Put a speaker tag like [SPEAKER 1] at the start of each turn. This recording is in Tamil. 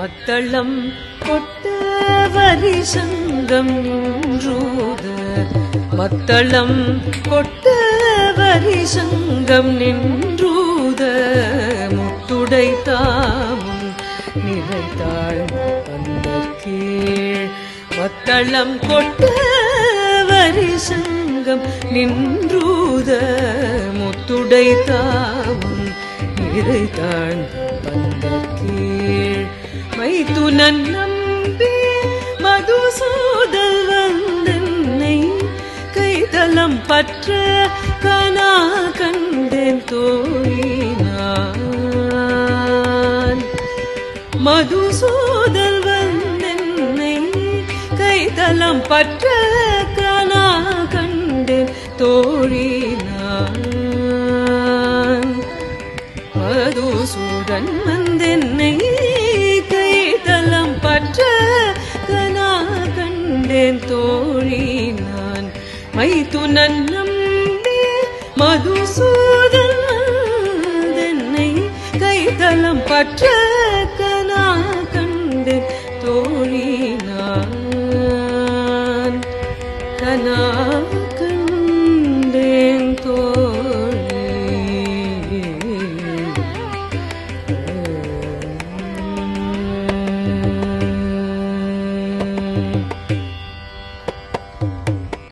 [SPEAKER 1] மத்தளம் கொட்ட வரிசங்கம் நின்றூத மத்தளம் கொட்ட வரிசங்கம் நின்றூத முத்துடை தாமும் நிறைத்தாள் வந்த கீழ் மத்தளம் கொட்ட வரிசங்கம் நின்றூத முத்துடை தாமும் நிறைத்தாள் வந்த கீழ் மைத்துனன் நம்பி மதுசூதல் வந்தென்னை கைதலம் பற்ற கனா கண்டேன் தோழினான் மதுசூதல் வந்தென்னை கைதலம் பற்ற கனா கண்டேன் தோழினான் மதுசூதன் வந்தென்னை கைதலம் பற்ற கனா கண்டேன் தோழினான் மைத்துனன் நம்பி மதுசூதன் வந்தென்னை கைதலம் பற்ற